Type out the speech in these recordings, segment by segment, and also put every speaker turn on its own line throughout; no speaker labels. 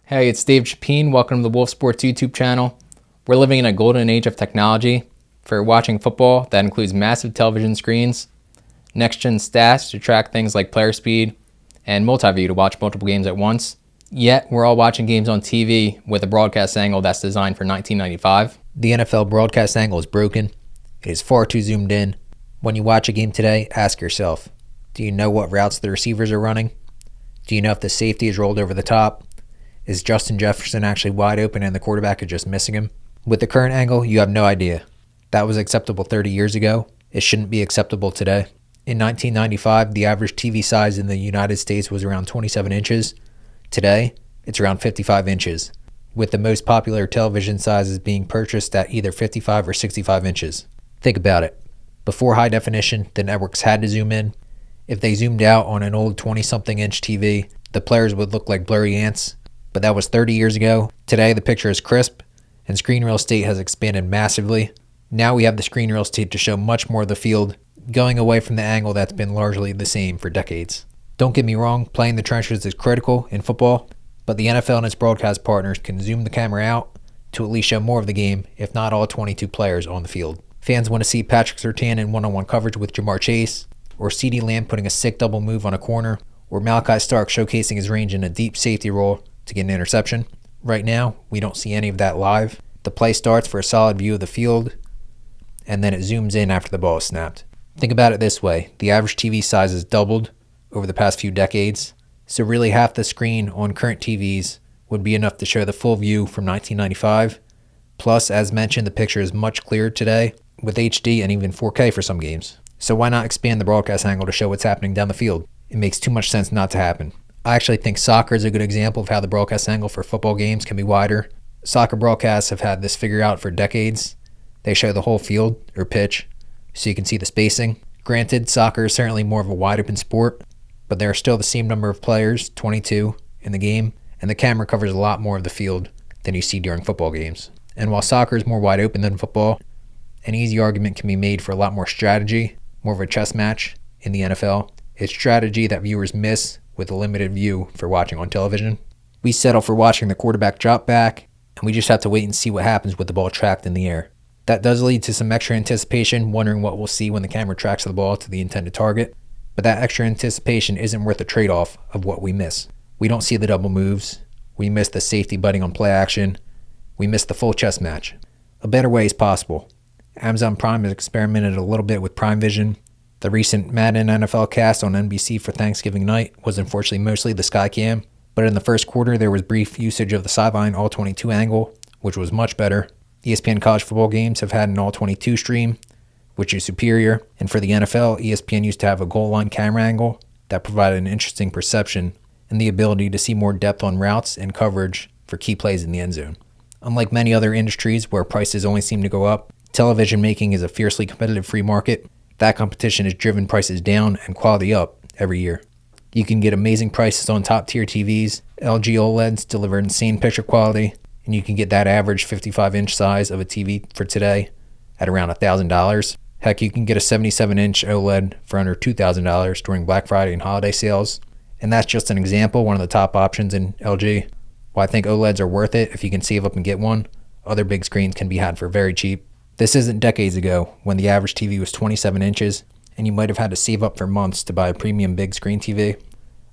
Hey, it's Dave Chapin. Welcome to the Wolf Sports YouTube channel. We're living in a golden age of technology. For watching football, that includes massive television screens, next-gen stats to track things like player speed, and multi-view to watch multiple games at once. Yet, we're all watching games on TV with a broadcast angle that's designed for 1995.
The NFL broadcast angle is broken. It is far too zoomed in. When you watch a game today, ask yourself, do you know what routes the receivers are running? Do you know if the safety is rolled over the top? Is Justin Jefferson actually wide open and the quarterback is just missing him? With the current angle, you have no idea. That was acceptable 30 years ago. It shouldn't be acceptable today. In 1995, the average TV size in the United States was around 27 inches. Today, it's around 55 inches, with the most popular television sizes being purchased at either 55 or 65 inches. Think about it. Before high definition, the networks had to zoom in. If they zoomed out on an old 20-something inch TV, the players would look like blurry ants. But that was 30 years ago. Today, the picture is crisp, and screen real estate has expanded massively. Now we have the screen real estate to show much more of the field, going away from the angle that's been largely the same for decades. Don't get me wrong, playing the trenches is critical in football, but the NFL and its broadcast partners can zoom the camera out to at least show more of the game, if not all 22 players on the field. Fans want to see Patrick Surtain in one-on-one coverage with Jamar Chase, or CeeDee Lamb putting a sick double move on a corner, or Malachi Stark showcasing his range in a deep safety role to get an interception. Right now, we don't see any of that live. The play starts for a solid view of the field, and then it zooms in after the ball is snapped. Think about it this way. The average TV size has doubled over the past few decades, so really half the screen on current TVs would be enough to show the full view from 1995. Plus, as mentioned, the picture is much clearer today with HD and even 4K for some games. So why not expand the broadcast angle to show what's happening down the field? It makes too much sense not to happen. I actually think soccer is a good example of how the broadcast angle for football games can be wider. Soccer broadcasts have had this figured out for decades. They show the whole field, or pitch, so you can see the spacing. Granted, soccer is certainly more of a wide open sport, but there are still the same number of players, 22, in the game, and the camera covers a lot more of the field than you see during football games. And while soccer is more wide open than football, an easy argument can be made for a lot more strategy, more of a chess match in the NFL. It's strategy that viewers miss with a limited view for watching on television. We settle for watching the quarterback drop back, and we just have to wait and see what happens with the ball tracked in the air. That does lead to some extra anticipation, wondering what we'll see when the camera tracks the ball to the intended target. But that extra anticipation isn't worth the trade-off of what we miss. We don't see the double moves. We miss the safety butting on play action. We miss the full chess match. A better way is possible. Amazon Prime has experimented a little bit with Prime Vision. The recent Madden NFL cast on NBC for Thanksgiving night was unfortunately mostly the Skycam, but in the first quarter there was brief usage of the sideline all-22 angle, which was much better. ESPN college football games have had an all-22 stream, which is superior, and for the NFL, ESPN used to have a goal line camera angle that provided an interesting perception and the ability to see more depth on routes and coverage for key plays in the end zone. Unlike many other industries where prices only seem to go up, television making is a fiercely competitive free market. That competition has driven prices down and quality up every year. You can get amazing prices on top-tier TVs. LG OLEDs deliver insane picture quality, and you can get that average 55-inch size of a TV for today at around $1,000. Heck, you can get a 77-inch OLED for under $2,000 during Black Friday and holiday sales. And that's just an example, one of the top options in LG. While I think OLEDs are worth it if you can save up and get one, other big screens can be had for very cheap. This isn't decades ago, when the average TV was 27 inches, and you might have had to save up for months to buy a premium big screen TV.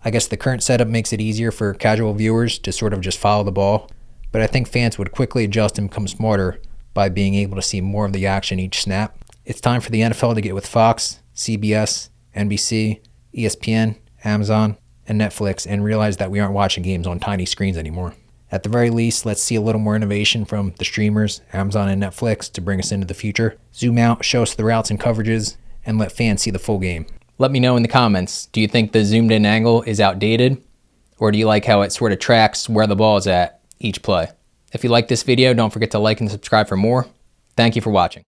I guess the current setup makes it easier for casual viewers to sort of just follow the ball, but I think fans would quickly adjust and become smarter by being able to see more of the action each snap. It's time for the NFL to get with Fox, CBS, NBC, ESPN, Amazon, and Netflix and realize that we aren't watching games on tiny screens anymore. At the very least, let's see a little more innovation from the streamers, Amazon and Netflix, to bring us into the future. Zoom out, show us the routes and coverages, and let fans see the full game.
Let me know in the comments, do you think the zoomed in angle is outdated? Or do you like how it sort of tracks where the ball is at each play? If you like this video, don't forget to like and subscribe for more. Thank you for watching.